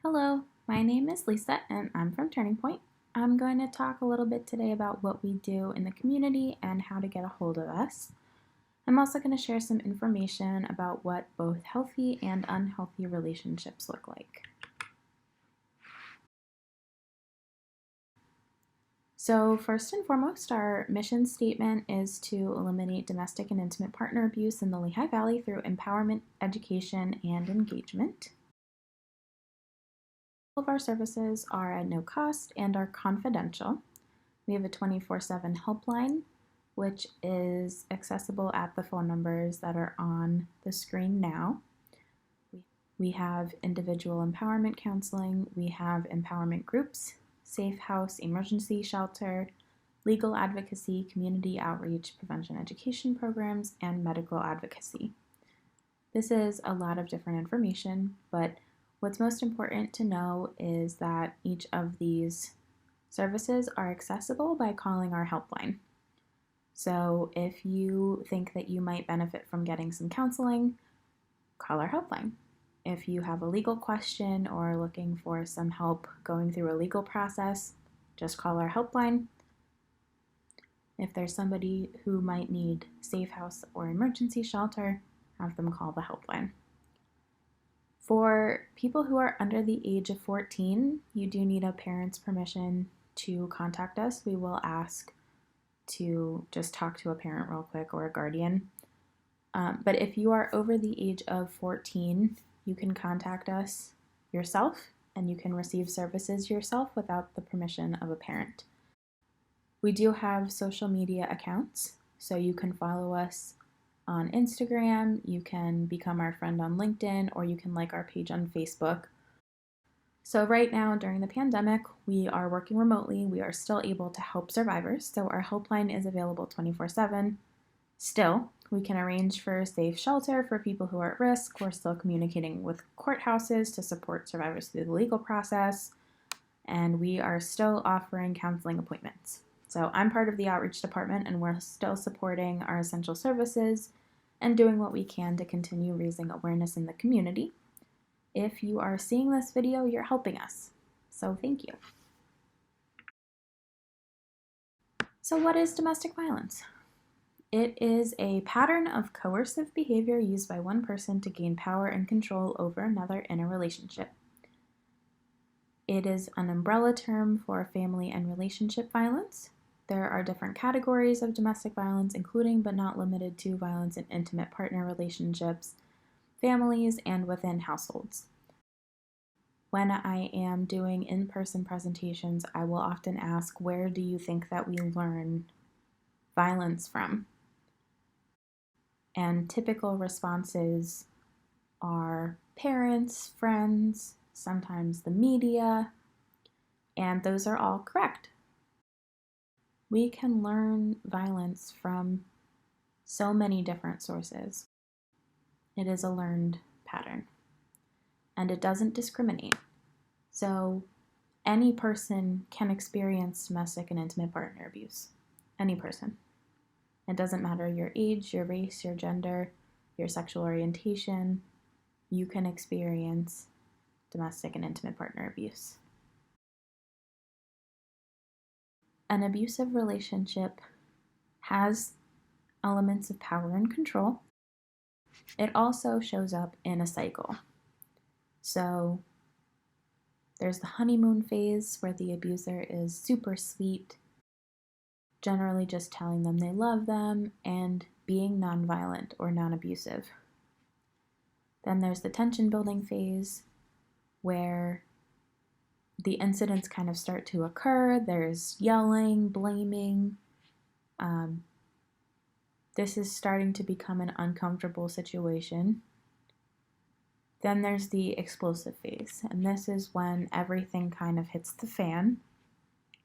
Hello, my name is Lisa and I'm from Turning Point. I'm going to talk a little bit today about what we do in the community and how to get a hold of us. I'm also going to share some information about what both healthy and unhealthy relationships look like. So first and foremost, our mission statement is to eliminate domestic and intimate partner abuse in the Lehigh Valley through empowerment, education, and engagement. All of our services are at no cost and are confidential. We have a 24/7 helpline, which is accessible at the phone numbers that are on the screen now. We have individual empowerment counseling, we have empowerment groups, safe house, emergency shelter, legal advocacy, community outreach, prevention education programs, and medical advocacy. This is a lot of different information, but what's most important to know is that each of these services are accessible by calling our helpline. So if you think that you might benefit from getting some counseling, call our helpline. If you have a legal question or looking for some help going through a legal process, just call our helpline. If there's somebody who might need safe house or emergency shelter, have them call the helpline. For people who are under the age of 14, you do need a parent's permission to contact us. We will ask to just talk to a parent real quick or a guardian. But if you are over the age of 14, you can contact us yourself and you can receive services yourself without the permission of a parent. We do have social media accounts, so you can follow us on Instagram, you can become our friend on LinkedIn, or you can like our page on Facebook. So right now, during the pandemic, we are working remotely. We are still able to help survivors, so our helpline is available 24/7. Still, we can arrange for safe shelter for people who are at risk. We're still communicating with courthouses to support survivors through the legal process, and we are still offering counseling appointments. So I'm part of the outreach department, and we're still supporting our essential services and doing what we can to continue raising awareness in the community. If you are seeing this video, you're helping us. So thank you. So what is domestic violence? It is a pattern of coercive behavior used by one person to gain power and control over another in a relationship. It is an umbrella term for family and relationship violence. There are different categories of domestic violence, including but not limited to violence in intimate partner relationships, families, and within households. When I am doing in-person presentations, I will often ask, where do you think that we learn violence from? And typical responses are parents, friends, sometimes the media, and those are all correct. We can learn violence from so many different sources. It is a learned pattern, and it doesn't discriminate. So any person can experience domestic and intimate partner abuse. Any person. It doesn't matter your age, your race, your gender, your sexual orientation. You can experience domestic and intimate partner abuse. An abusive relationship has elements of power and control. It also shows up in a cycle. So there's the honeymoon phase where the abuser is super sweet, generally just telling them they love them and being nonviolent or non-abusive. Then there's the tension building phase where the incidents kind of start to occur. There's yelling, blaming. This is starting to become an uncomfortable situation. Then there's the explosive phase, and this is when everything kind of hits the fan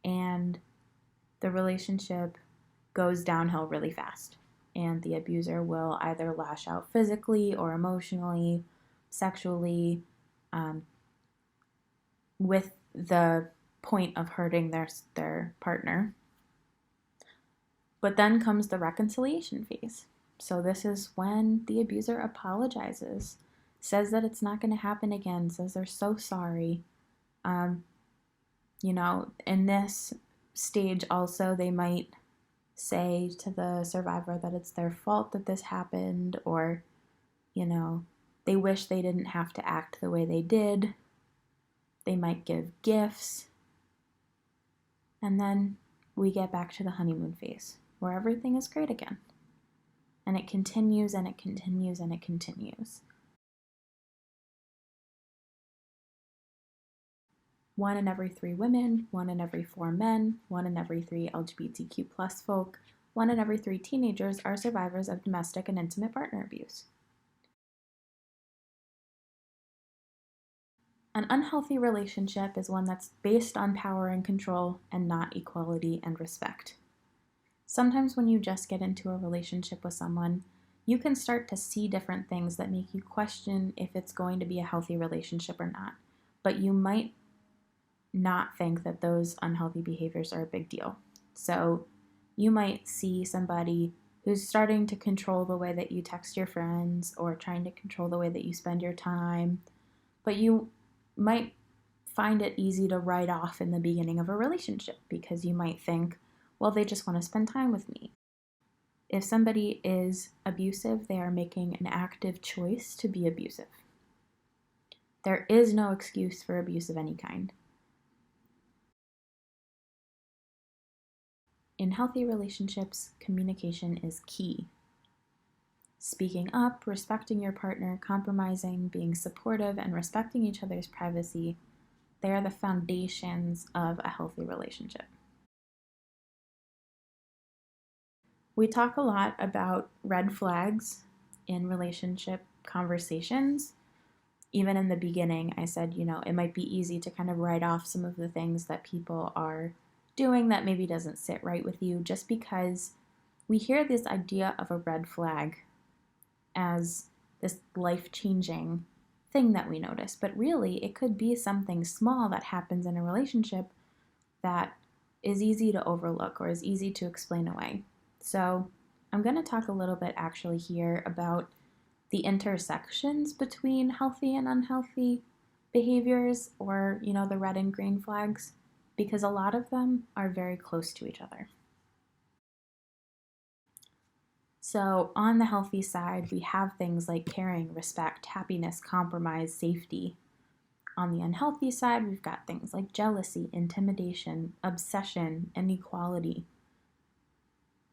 and the relationship goes downhill really fast. And the abuser will either lash out physically or emotionally, sexually, with the point of hurting their partner. But then comes the reconciliation phase. So this is when the abuser apologizes, says that it's not going to happen again, says they're so sorry. In this stage also, they might say to the survivor that it's their fault that this happened, or, they wish they didn't have to act the way they did. They might give gifts. And then we get back to the honeymoon phase, where everything is great again. And it continues and it continues and it continues. 1 in every 3 women, 1 in every 4 men, 1 in every 3 LGBTQ plus folk, 1 in every 3 teenagers are survivors of domestic and intimate partner abuse. An unhealthy relationship is one that's based on power and control and not equality and respect. Sometimes when you just get into a relationship with someone, you can start to see different things that make you question if it's going to be a healthy relationship or not. But you might not think that those unhealthy behaviors are a big deal. So you might see somebody who's starting to control the way that you text your friends or trying to control the way that you spend your time, but you might find it easy to write off in the beginning of a relationship because you might think, well, they just want to spend time with me. If somebody is abusive, they are making an active choice to be abusive. There is no excuse for abuse of any kind. In healthy relationships, communication is key. Speaking up, respecting your partner, compromising, being supportive, and respecting each other's privacy, they are the foundations of a healthy relationship. We talk a lot about red flags in relationship conversations. Even in the beginning, I said, it might be easy to kind of write off some of the things that people are doing that maybe doesn't sit right with you, just because we hear this idea of a red flag as this life-changing thing that we notice. But really, it could be something small that happens in a relationship that is easy to overlook or is easy to explain away. So I'm going to talk a little bit actually here about the intersections between healthy and unhealthy behaviors, or, the red and green flags, because a lot of them are very close to each other. So on the healthy side, we have things like caring, respect, happiness, compromise, safety. On the unhealthy side, we've got things like jealousy, intimidation, obsession, inequality.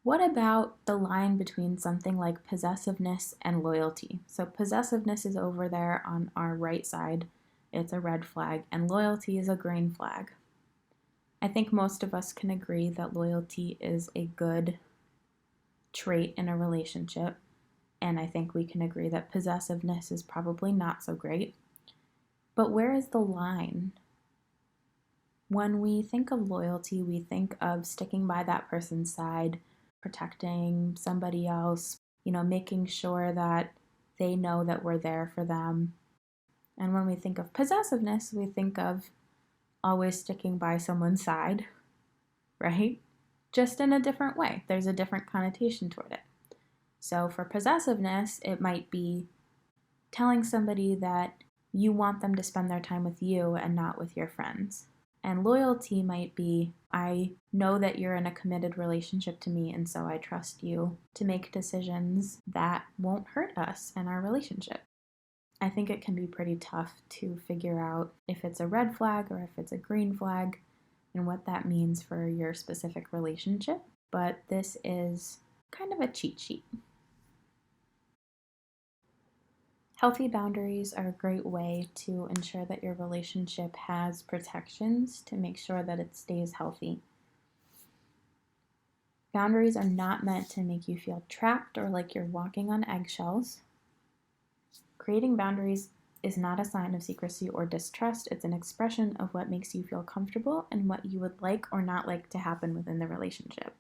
What about the line between something like possessiveness and loyalty? So possessiveness is over there on our right side. It's a red flag, and loyalty is a green flag. I think most of us can agree that loyalty is a good trait in a relationship, and I think we can agree that possessiveness is probably not so great. But where is the line? When we think of loyalty, we think of sticking by that person's side, protecting somebody else, making sure that they know that we're there for them. And when we think of possessiveness, we think of always sticking by someone's side, right? Just in a different way. There's a different connotation toward it. So for possessiveness, it might be telling somebody that you want them to spend their time with you and not with your friends. And loyalty might be, I know that you're in a committed relationship to me, and so I trust you to make decisions that won't hurt us in our relationship. I think it can be pretty tough to figure out if it's a red flag or if it's a green flag and what that means for your specific relationship, but this is kind of a cheat sheet. Healthy boundaries are a great way to ensure that your relationship has protections to make sure that it stays healthy. Boundaries are not meant to make you feel trapped or like you're walking on eggshells. Creating boundaries is not a sign of secrecy or distrust. It's an expression of what makes you feel comfortable and what you would like or not like to happen within the relationship.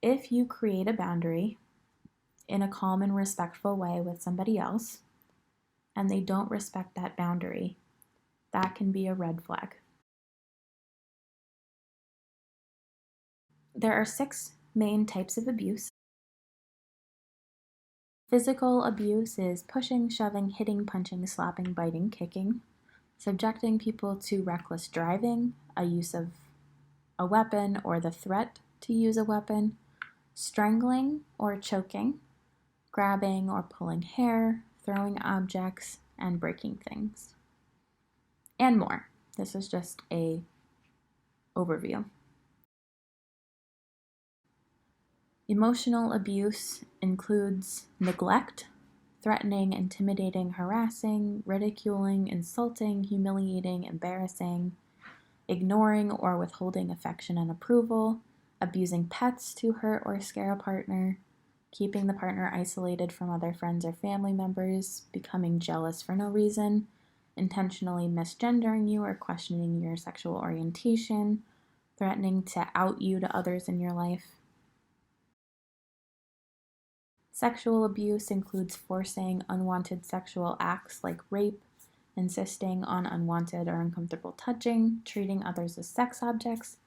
If you create a boundary in a calm and respectful way with somebody else, and they don't respect that boundary, that can be a red flag. There are 6 main types of abuse. Physical abuse is pushing, shoving, hitting, punching, slapping, biting, kicking. Subjecting people to reckless driving, a use of a weapon or the threat to use a weapon, strangling or choking, grabbing or pulling hair, throwing objects, and breaking things. And more. This is just a overview. Emotional abuse includes neglect, threatening, intimidating, harassing, ridiculing, insulting, humiliating, embarrassing, ignoring or withholding affection and approval, abusing pets to hurt or scare a partner, keeping the partner isolated from other friends or family members, becoming jealous for no reason, intentionally misgendering you or questioning your sexual orientation, threatening to out you to others in your life. Sexual abuse includes forcing unwanted sexual acts like rape, insisting on unwanted or uncomfortable touching, treating others as sex objects,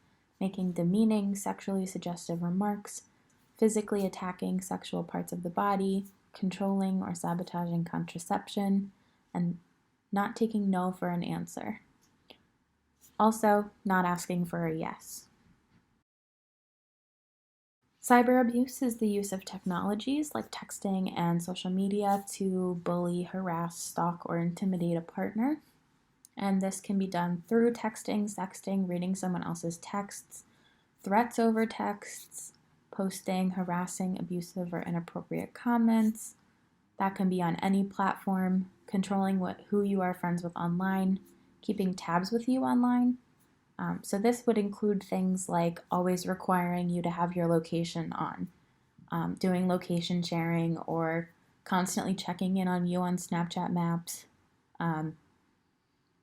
making demeaning, sexually suggestive remarks, physically attacking sexual parts of the body, controlling or sabotaging contraception, and not taking no for an answer. Also, not asking for a yes. Cyber abuse is the use of technologies like texting and social media to bully, harass, stalk, or intimidate a partner. And this can be done through texting, sexting, reading someone else's texts, threats over texts, posting harassing, abusive, or inappropriate comments. That can be on any platform, controlling who you are friends with online, keeping tabs with you online. So this would include things like always requiring you to have your location on, doing location sharing, or constantly checking in on you on Snapchat maps.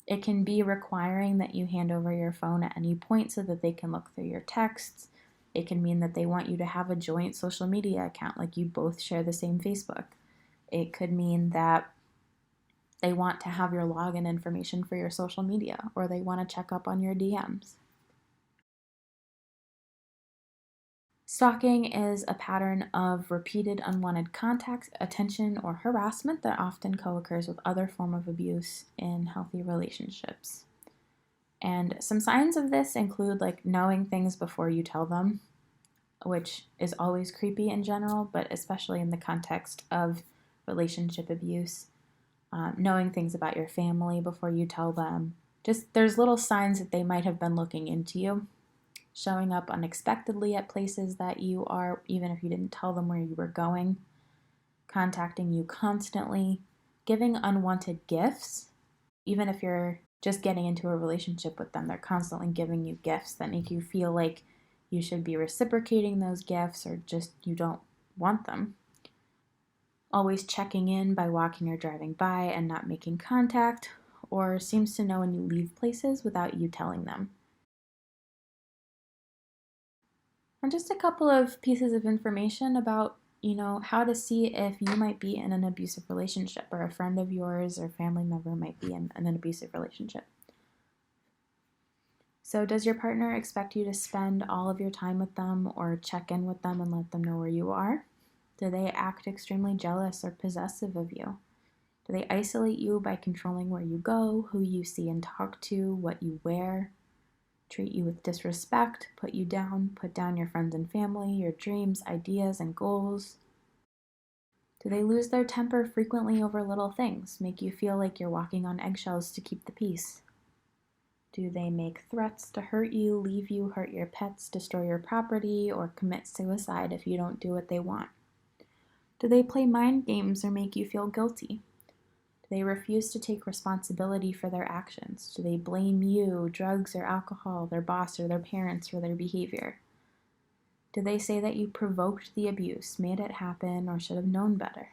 It can be requiring that you hand over your phone at any point so that they can look through your texts. It can mean that they want you to have a joint social media account, like you both share the same Facebook. It could mean that they want to have your login information for your social media, or they want to check up on your DMs. Stalking is a pattern of repeated unwanted contact, attention, or harassment that often co-occurs with other forms of abuse in healthy relationships. And some signs of this include like knowing things before you tell them, which is always creepy in general, but especially in the context of relationship abuse. Knowing things about your family before you tell them. Just there's little signs that they might have been looking into you. Showing up unexpectedly at places that you are, even if you didn't tell them where you were going. Contacting you constantly. Giving unwanted gifts. Even if you're just getting into a relationship with them, they're constantly giving you gifts that make you feel like you should be reciprocating those gifts or just you don't want them. Always checking in by walking or driving by and not making contact, or seems to know when you leave places without you telling them. And just a couple of pieces of information about, how to see if you might be in an abusive relationship or a friend of yours or family member might be in an abusive relationship. So does your partner expect you to spend all of your time with them or check in with them and let them know where you are? Do they act extremely jealous or possessive of you? Do they isolate you by controlling where you go, who you see and talk to, what you wear? Treat you with disrespect, put you down, put down your friends and family, your dreams, ideas, and goals? Do they lose their temper frequently over little things, make you feel like you're walking on eggshells to keep the peace? Do they make threats to hurt you, leave you, hurt your pets, destroy your property, or commit suicide if you don't do what they want? Do they play mind games or make you feel guilty? Do they refuse to take responsibility for their actions? Do they blame you, drugs or alcohol, their boss or their parents for their behavior? Do they say that you provoked the abuse, made it happen, or should have known better?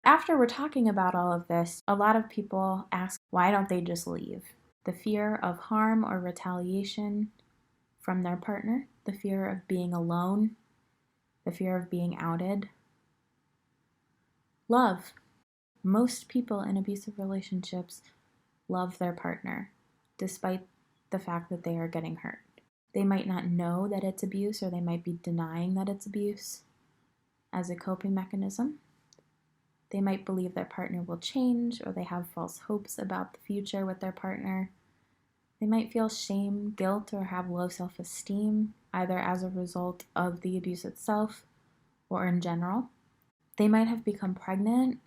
After we're talking about all of this, a lot of people ask, why don't they just leave? The fear of harm or retaliation from their partner, the fear of being alone, the fear of being outed. Love. Most people in abusive relationships love their partner, despite the fact that they are getting hurt. They might not know that it's abuse, or they might be denying that it's abuse. as a coping mechanism. They might believe their partner will change, or they have false hopes about the future with their partner. They might feel shame, guilt, or have low self-esteem, either as a result of the abuse itself or in general. They might have become pregnant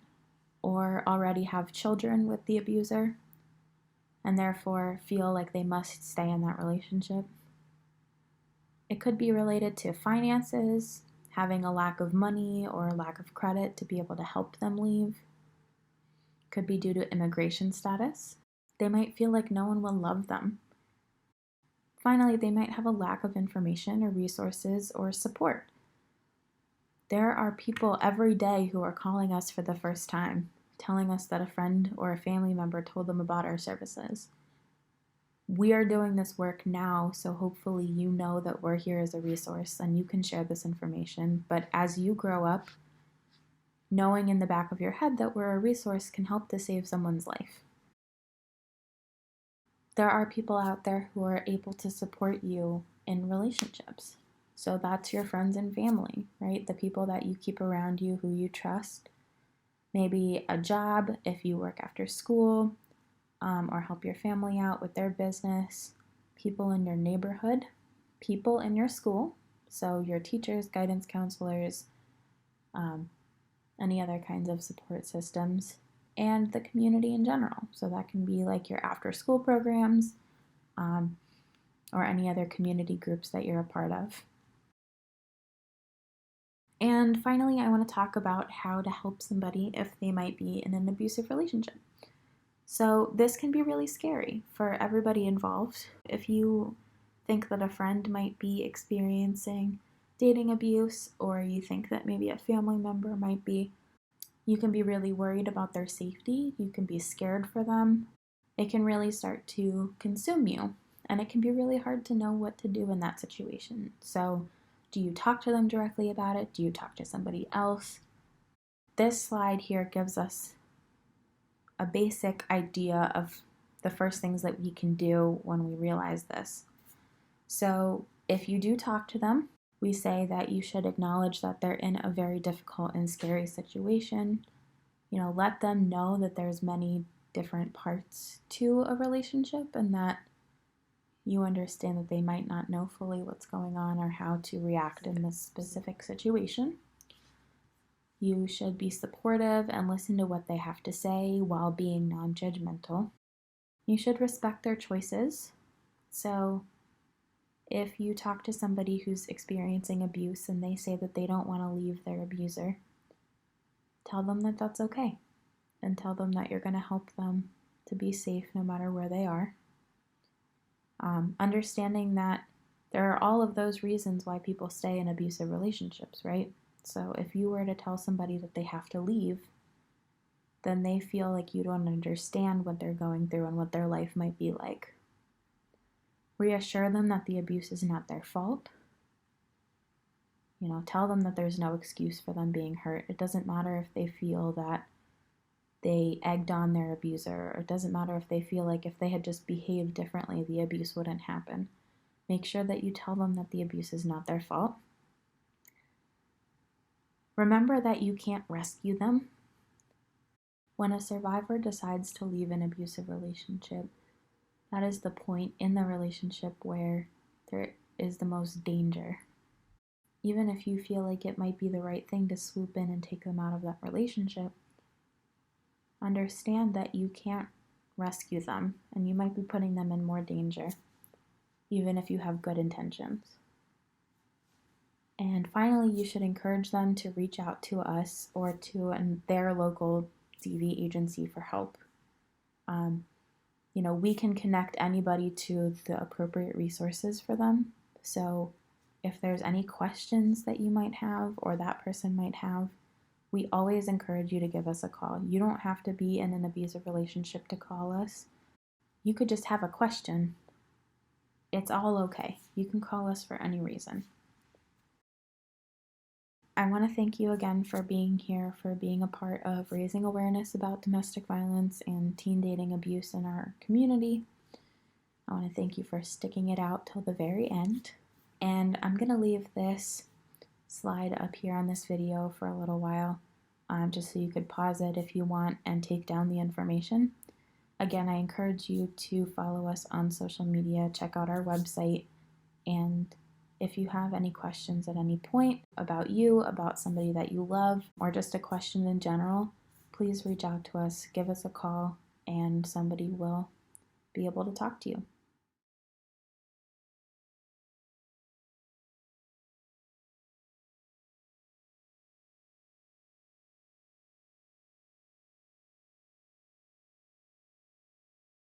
or already have children with the abuser, and therefore feel like they must stay in that relationship. It could be related to finances, having a lack of money or a lack of credit to be able to help them leave. It could be due to immigration status. They might feel like no one will love them. Finally, they might have a lack of information or resources or support. There are people every day who are calling us for the first time, telling us that a friend or a family member told them about our services. We are doing this work now, so hopefully you know that we're here as a resource and you can share this information. But as you grow up, knowing in the back of your head that we're a resource can help to save someone's life. There are people out there who are able to support you in relationships. So that's your friends and family, right? The people that you keep around you who you trust. Maybe a job if you work after school, or help your family out with their business. People in your neighborhood, people in your school, so your teachers, guidance counselors, any other kinds of support systems, and the community in general. So that can be like your after-school programs, or any other community groups that you're a part of. And finally, I want to talk about how to help somebody if they might be in an abusive relationship. So this can be really scary for everybody involved. If you think that a friend might be experiencing dating abuse, or you think that maybe a family member might be, you can be really worried about their safety. You can be scared for them. It can really start to consume you, and it can be really hard to know what to do in that situation. So do you talk to them directly about it? Do you talk to somebody else? This slide here gives us a basic idea of the first things that we can do when we realize this. So if you do talk to them, we say that you should acknowledge that they're in a very difficult and scary situation. Let them know that there's many different parts to a relationship and that you understand that they might not know fully what's going on or how to react in this specific situation. You should be supportive and listen to what they have to say while being non-judgmental. You should respect their choices. So if you talk to somebody who's experiencing abuse and they say that they don't want to leave their abuser, tell them that that's okay, and tell them that you're going to help them to be safe no matter where they are. Understanding that there are all of those reasons why people stay in abusive relationships, right? So if you were to tell somebody that they have to leave, then they feel like you don't understand what they're going through and what their life might be like. Reassure them that the abuse is not their fault. Tell them that there's no excuse for them being hurt. It doesn't matter if they feel that they egged on their abuser, or it doesn't matter if they feel like if they had just behaved differently, the abuse wouldn't happen. Make sure that you tell them that the abuse is not their fault. Remember that you can't rescue them. When a survivor decides to leave an abusive relationship, that is the point in the relationship where there is the most danger. Even if you feel like it might be the right thing to swoop in and take them out of that relationship, understand that you can't rescue them and you might be putting them in more danger, even if you have good intentions. And finally, you should encourage them to reach out to us or to their local DV agency for help. We can connect anybody to the appropriate resources for them. So if there's any questions that you might have or that person might have, we always encourage you to give us a call. You don't have to be in an abusive relationship to call us. You could just have a question. It's all okay. You can call us for any reason. I want to thank you again for being here, for being a part of raising awareness about domestic violence and teen dating abuse in our community. I want to thank you for sticking it out till the very end. And I'm going to leave this slide up here on this video for a little while, just so you could pause it if you want and take down the information. Again, I encourage you to follow us on social media, check out our website, and if you have any questions at any point about you, about somebody that you love, or just a question in general, please reach out to us, give us a call, and somebody will be able to talk to you.